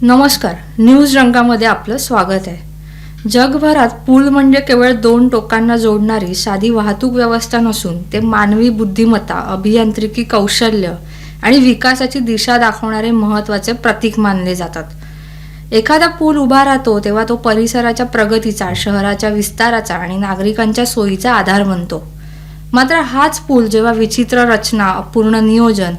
नमस्कार, न्यूज रंगामध्ये आपलं स्वागत आहे. जगभरात पूल म्हणजे केवळ दोन टोकांना जोडणारी साधी वाहतूक व्यवस्था नसून ते मानवी बुद्धिमत्ता, अभियांत्रिकी कौशल्य आणि विकासाची दिशा दाखवणारे महत्त्वाचे प्रतीक मानले जातात. एखादा पूल उभा राहतो तेव्हा तो परिसराच्या प्रगतीचा, शहराच्या विस्ताराचा आणि नागरिकांच्या सोयीचा आधार बनतो. मात्र हाच पूल जेव्हा विचित्र रचना, अपूर्ण नियोजन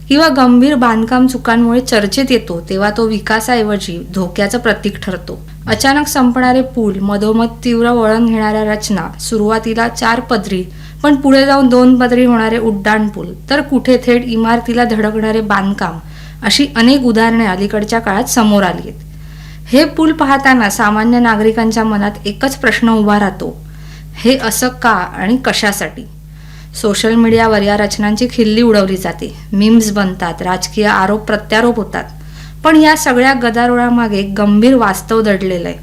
किंवा गंभीर बांधकाम चुकांमुळे चर्चेत येतो तेव्हा तो विकासाऐवजी धोक्याचं प्रतीक ठरतो. अचानक संपणारे पूल, मधोमध तीव्र वळण घेणाऱ्या रचना, सुरुवातीला 4 पदरी पण पुढे जाऊन 2 पदरी होणारे उड्डाण पूल, तर कुठे थेट इमारतीला धडकणारे बांधकाम, अशी अनेक उदाहरणे अलीकडच्या काळात समोर आली आहेत. हे पूल पाहताना सामान्य नागरिकांच्या मनात एकच प्रश्न उभा राहतो, हे असं का आणि कशासाठी? सोशल मीडियावर या रचनांची खिल्ली उडवली जाते, मीम्स बनतात, राजकीय आरोप प्रत्यारोप होतात. पण या सगळ्या गदारोळामागे एक गंभीर वास्तव दडलेलं आहे.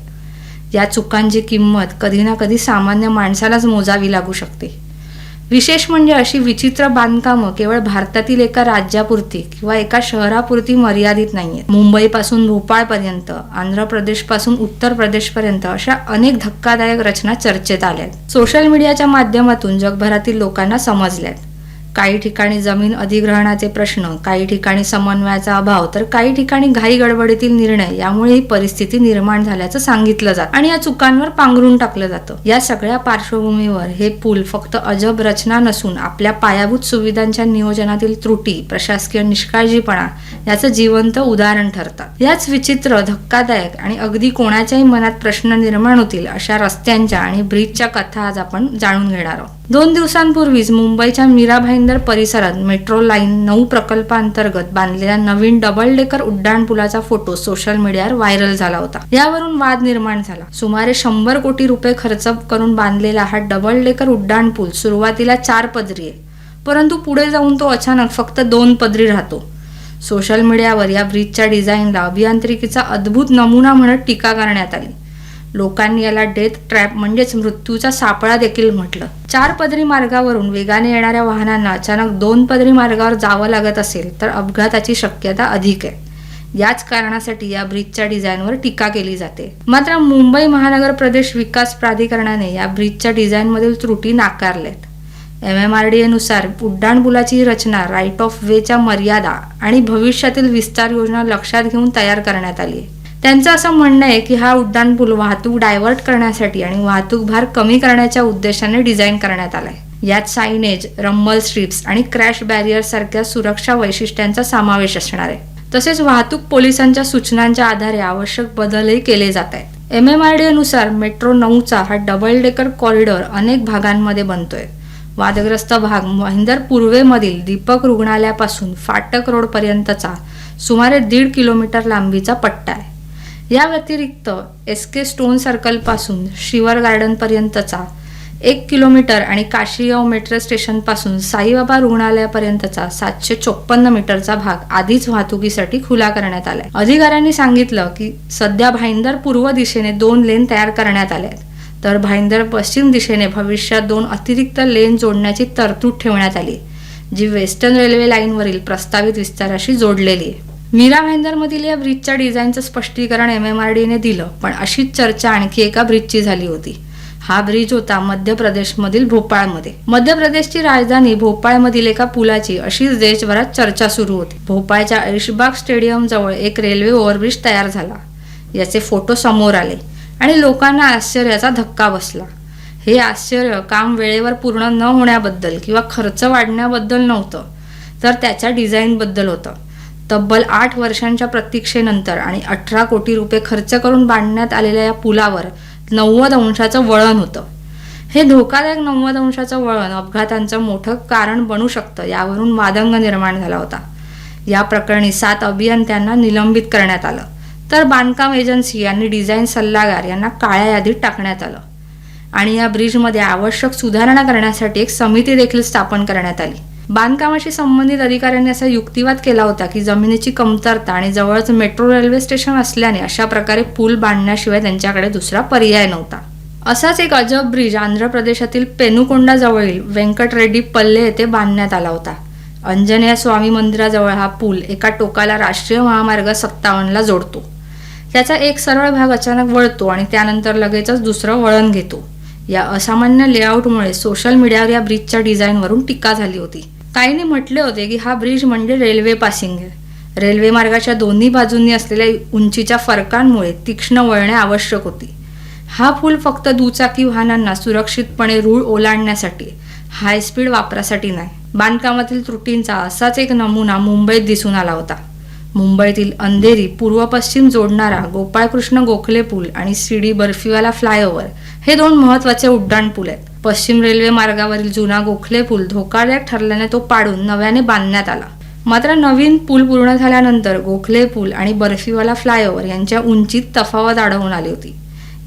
या चुकांची किंमत कधी ना कधी सामान्य माणसालाच मोजावी लागू शकते. विशेष म्हणजे अशी विचित्र बांधकामं केवळ भारतातील एका राज्यापुरती किंवा एका शहरापुरती मर्यादित नाहीयेत. मुंबईपासून भोपाळपर्यंत, आंध्र प्रदेशपासून उत्तर प्रदेशपर्यंत अशा अनेक धक्कादायक रचना चर्चेत आल्यात. सोशल मीडियाच्या माध्यमातून जगभरातील लोकांना समजल्यात. काही ठिकाणी जमीन अधिग्रहणाचे प्रश्न, काही ठिकाणी समन्वयाचा अभाव, तर काही ठिकाणी घाई गडबडीतील निर्णय यामुळे ही परिस्थिती निर्माण झाल्याचं सांगितलं जातं आणि या चुकांवर पांघरून टाकलं जातं. या सगळ्या पार्श्वभूमीवर हे पूल फक्त अजब रचना नसून आपल्या पायाभूत सुविधांच्या नियोजनातील त्रुटी, प्रशासकीय निष्काळजीपणा याचं जिवंत उदाहरण ठरतात. याच विचित्र, धक्कादायक आणि अगदी कोणाच्याही मनात प्रश्न निर्माण होतील अशा रस्त्यांच्या आणि ब्रिजच्या कथा आज आपण जाणून घेणार आहोत. 2 दिवसांपूर्वीच मुंबईच्या मीरा भाईंदर परिसरात मेट्रो लाईन 9 प्रकल्पांतर्गत बांधलेल्या नवीन डबल डेकर उड्डाण पुलाचा फोटो सोशल मीडियावर व्हायरल झाला होता. यावरून वाद निर्माण झाला. सुमारे 100 कोटी रुपये खर्च करून बांधलेला हा डबल डेकर उड्डाण पूल सुरुवातीला 4 पदरी आहे, परंतु पुढे जाऊन तो अचानक फक्त 2 पदरी राहतो. सोशल मीडियावर या ब्रिजच्या डिझाईनला अभियांत्रिकीचा अद्भुत नमुना म्हणत टीका करण्यात आली. लोकांनी याला डेथ ट्रॅप म्हणजेच मृत्यूचा सापळा देखील म्हटलं. 4 पदरी मार्गावरून वेगाने येणाऱ्या वाहनांना अचानक 2 पदरी मार्गावर जावं लागत असेल तर अपघाताची शक्यता अधिक आहे. याच कारणासाठी या ब्रिजच्या डिझाईनवर टीका केली जाते. मात्र मुंबई महानगर प्रदेश विकास प्राधिकरणाने या ब्रिजच्या डिझाईनमधील त्रुटी नाकारल्यात. MMRDA नुसार उड्डाणपुलाची रचना राईट ऑफ वेच्या मर्यादा आणि भविष्यातील विस्तार योजना लक्षात घेऊन तयार करण्यात आली आहे. त्यांचं असं म्हणणं आहे की हा उड्डाणपूल वाहतूक डायव्हर्ट करण्यासाठी आणि वाहतूक भार कमी करण्याच्या उद्देशाने डिझाईन करण्यात आलाय. यात सायनेज, रंबल स्ट्रिप्स आणि क्रॅश बॅरियर सारख्या सुरक्षा वैशिष्ट्यांचा समावेश असणार आहे. तसेच वाहतूक पोलिसांच्या सूचनांच्या आधारे आवश्यक बदलही केले जात आहेत. MMRDA नुसार मेट्रो 9चा हा डबल डेकर कॉरिडॉर अनेक भागांमध्ये बनतोय. वादग्रस्त भाग भाईंदर पूर्वेमधील दीपक रुग्णालयापासून फाटक रोड पर्यंतचा सुमारे 1.5 किलोमीटर लांबीचा पट्टा आहे. या व्यतिरिक्त SK स्टोन सर्कल पासून शिवर गार्डन पर्यंतचा 1 किलोमीटर आणि काशीगाव मेट्रो स्टेशन पासून साईबाबा रुग्णालयापर्यंतचा 754 मीटरचा भाग आधीच वाहतुकीसाठी खुला करण्यात आलाय. अधिकाऱ्यांनी सांगितलं की सध्या भाईंदर पूर्व दिशेने 2 लेन तयार करण्यात आल्या आहेत, तर भाईंदर पश्चिम दिशेने भविष्यात 2 अतिरिक्त लेन जोडण्याची तरतूद ठेवण्यात आली, जी वेस्टर्न रेल्वे लाईनवरील प्रस्तावित विस्ताराशी जोडलेली आहे. मीरा भाईंदरमधील या ब्रिजच्या डिझाईनचं स्पष्टीकरण MMRDAने दिलं, पण अशीच चर्चा आणखी एका ब्रिजची झाली होती. हा ब्रिज होता मध्य प्रदेशमधील भोपाळमध्ये. मध्य प्रदेशची राजधानी भोपाळमधील एका पुलाची अशीच देशभरात चर्चा सुरू होती. भोपाळच्या ऐशबाग स्टेडियम जवळ एक रेल्वे ओव्हरब्रिज तयार झाला. याचे फोटो समोर आले आणि लोकांना आश्चर्याचा धक्का बसला. हे आश्चर्य काम वेळेवर पूर्ण न होण्याबद्दल किंवा खर्च वाढण्याबद्दल नव्हतं, तर त्याच्या डिझाईनबद्दल होतं. तब्बल 8 वर्षांच्या प्रतीक्षेनंतर आणि 18 कोटी रुपये खर्च करून बांधण्यात आलेल्या या पुलावर 90 अंशाचं वळण होतं. हे धोकादायक 90 अंशाचं वळण अपघातांचं मोठं कारण बनू शकतं, यावरून वादंग निर्माण झाला होता. या प्रकरणी 7 अभियंत्यांना निलंबित करण्यात आलं, तर बांधकाम एजन्सी आणि डिझाईन सल्लागार यांना काळ्या यादीत टाकण्यात आलं आणि या ब्रिजमध्ये आवश्यक सुधारणा करण्यासाठी एक समिती देखील स्थापन करण्यात आली. बांधकामाशी संबंधित अधिकाऱ्यांनी असा युक्तिवाद केला होता की जमिनीची कमतरता आणि जवळच मेट्रो रेल्वे स्टेशन असल्याने अशा प्रकारे पूल बांधण्याशिवाय त्यांच्याकडे दुसरा पर्याय नव्हता. असाच एक अजब ब्रिज आंध्र प्रदेशातील पेनुकोंडा जवळील व्यंकटरेड्डी पल्ले येथे बांधण्यात आला होता. अंजनेय स्वामी मंदिराजवळ हा पूल एका टोकाला राष्ट्रीय महामार्ग 57 ला जोडतो. त्याचा एक सरळ भाग अचानक वळतो आणि त्यानंतर लगेचच दुसरं वळण घेतो. या असामान्य लेआउटमुळे सोशल मीडियावर या ब्रिजच्या डिझाईनवरून टीका झाली होती. काहींनी म्हटले होते की हा ब्रिज म्हणजे रेल्वे पासिंग आहे. रेल्वे मार्गाच्या दोन्ही बाजूंनी असलेल्या उंचीच्या फरकांमुळे तीक्ष्ण वळणे आवश्यक होती. हा पूल फक्त दुचाकी वाहनांना सुरक्षितपणे रूळ ओलांडण्यासाठी, हाय स्पीड वापरासाठी नाही. बांधकामातील त्रुटींचा असाच एक नमुना मुंबईत दिसून आला होता. मुंबईतील अंधेरी पूर्व पश्चिम जोडणारा गोपाळकृष्ण गोखले पूल आणि सीडी बर्फीवाला फ्लायओव्हर हे दोन महत्त्वाचे उड्डाण पूल आहेत. पश्चिम रेल्वे मार्गावरील जुना गोखले पूल धोकादायक ठरल्याने तो पाडून नव्याने बांधण्यात आला. मात्र नवीन पूल पूर्ण झाल्यानंतर गोखले पूल आणि बर्फीवाला फ्लायओव्हर यांच्या उंचीत तफावत आढळून आली होती.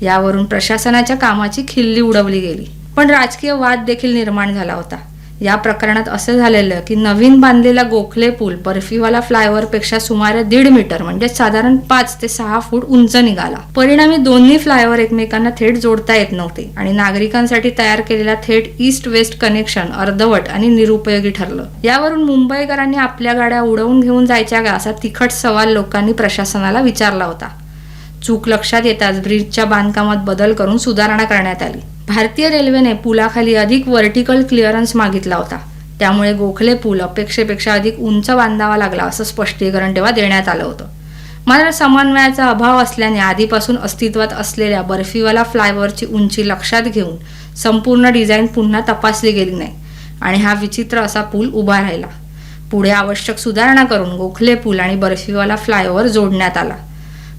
यावरून प्रशासनाच्या कामाची खिल्ली उडवली गेली. पण राजकीय वाद देखील निर्माण झाला होता. या प्रकरणात असं झालेलं की नवीन बांधलेला गोखले पूल बर्फीवाला फ्लायओव्हर पेक्षा सुमारे 1.5 मीटर म्हणजे साधारण 5 ते 6 फूट उंच निघाला. परिणामी दोन्ही फ्लायओव्हर एकमेकांना थेट जोडता येत नव्हते आणि नागरिकांसाठी तयार केलेला थेट ईस्ट वेस्ट कनेक्शन अर्धवट आणि निरुपयोगी ठरलं. यावरून मुंबईकरांनी आपल्या गाड्या उडवून घेऊन जायच्या का असा तिखट सवाल लोकांनी प्रशासनाला विचारला होता. चूक लक्षात येताच ब्रिजच्या बांधकामात बदल करून सुधारणा करण्यात आली. भारतीय रेल्वेने पुलाखाली अधिक व्हर्टिकल क्लिअरन्स मागितला होता. त्यामुळे गोखले पूल अपेक्षेपेक्षा अधिक उंच बांधावा लागला असं स्पष्टीकरण तेव्हा देण्यात आलं होतं. मात्र समन्वयाचा अभाव असल्याने आधीपासून अस्तित्वात असलेल्या बर्फीवाला फ्लायओव्हरची उंची लक्षात घेऊन संपूर्ण डिझाईन पुन्हा तपासली गेली नाही आणि हा विचित्र असा पूल उभा राहिला. पुढे आवश्यक सुधारणा करून गोखले पूल आणि बर्फीवाला फ्लायओव्हर जोडण्यात आला.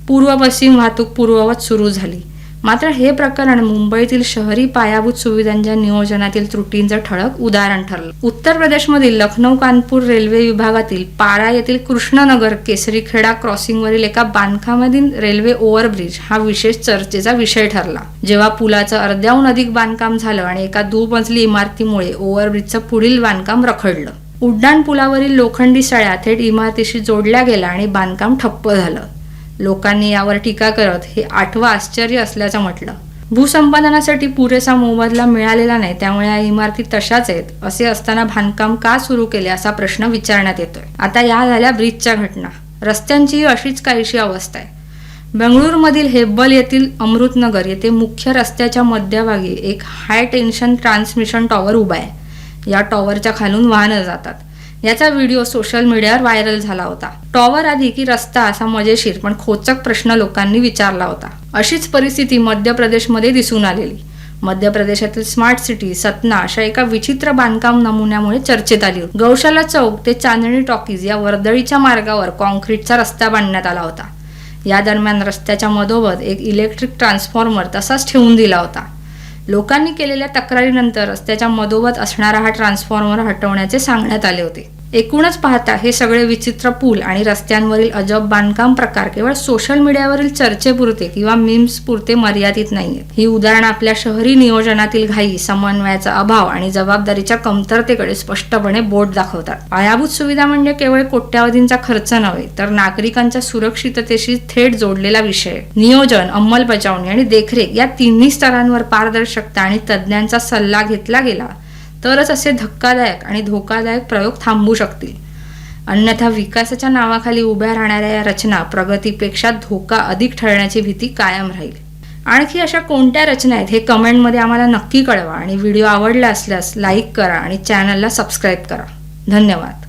पूर्व पश्चिम वाहतूक पूर्ववत सुरू झाली. मात्र हे प्रकरण मुंबईतील शहरी पायाभूत सुविधांच्या नियोजनातील त्रुटींचं ठळक उदाहरण ठरलं. उत्तर प्रदेशमधील लखनौ कानपूर रेल्वे विभागातील पारा येथील कृष्णनगर केसरीखेडा क्रॉसिंगवरील एका बांधकामाधीन रेल्वे ओव्हरब्रिज हा विशेष चर्चेचा विषय ठरला. जेव्हा पुलाचं अर्ध्याहून अधिक बांधकाम झालं आणि एका दुमजली इमारतीमुळे ओव्हरब्रिजचं पुढील बांधकाम रखडलं. उड्डाण पुलावरील लोखंडी सळ्या थेट इमारतीशी जोडल्या गेल्या आणि बांधकाम ठप्प झालं. लोकांनी यावर टीका करत हे 8वं आश्चर्य असल्याचं म्हटलं. भूसंपादनासाठी पुरेसा मोबदला मिळालेला नाही, त्यामुळे या इमारती तशाच आहेत असे असताना बांधकाम का सुरू केले असा प्रश्न विचारण्यात येतोय. आता या झाल्या ब्रिजच्या घटना. रस्त्यांचीही अशीच काहीशी अवस्था आहे. बेंगळुरूमधील हेब्बल येथील अमृतनगर येथे मुख्य रस्त्याच्या मध्यभागी एक हाय टेन्शन ट्रान्समिशन टॉवर उभा आहे. या टॉवरच्या खालून वाहनं जातात. याचा व्हिडिओ सोशल मीडियावर व्हायरल झाला होता. टॉवर आधी की रस्ता असा मजेशीर पण खोचक प्रश्न लोकांनी विचारला होता. अशीच परिस्थिती मध्य प्रदेशमध्ये दिसून आलेली. मध्य प्रदेशातील स्मार्ट सिटी सतना अशा एका विचित्र बांधकाम नमुन्यामुळे चर्चेत आली होती. गौशाला चौक ते चांदणी टॉकीज या वर्दळीच्या मार्गावर कॉन्क्रीटचा रस्ता बांधण्यात आला होता. या दरम्यान रस्त्याच्या मधोमध एक इलेक्ट्रिक ट्रान्सफॉर्मर तसाच ठेवून दिला होता. लोकांनी केलेल्या तक्रारीनंतर रस्त्याच्या मधोमध असणारा हा ट्रान्सफॉर्मर हटवण्याचे सांगण्यात आले होते. एकूणच पाहता हे सगळे विचित्र पूल आणि रस्त्यांवरील अजब बांधकाम प्रकार केवळ सोशल मीडियावरील चर्चेपुरते किंवा मीम्स पुरते मर्यादित नाहीयेत. ही उदाहरणं आपल्या शहरी नियोजनातील घाई, समन्वयाचा अभाव आणि जबाबदारीच्या कमतरतेकडे स्पष्टपणे बोट दाखवतात. पायाभूत सुविधा म्हणजे केवळ कोट्यावधींचा खर्च नव्हे, तर नागरिकांच्या सुरक्षिततेशी थेट जोडलेला विषय. नियोजन, अंमलबजावणी आणि देखरेख या तिन्ही स्तरांवर पारदर्शकता आणि तज्ज्ञांचा सल्ला घेतला गेला तरच असे धक्कादायक आणि धोकादायक प्रयोग थांबू शकतील. अन्यथा विकासाच्या नावाखाली उभ्या राहणाऱ्या या रचना प्रगतीपेक्षा धोका अधिक ठरण्याची भीती कायम राहील. आणखी अशा कोणत्या रचना आहेत हे कमेंटमध्ये आम्हाला नक्की कळवा आणि व्हिडिओ आवडला असल्यास लाईक करा आणि चॅनलला सबस्क्राईब करा. धन्यवाद.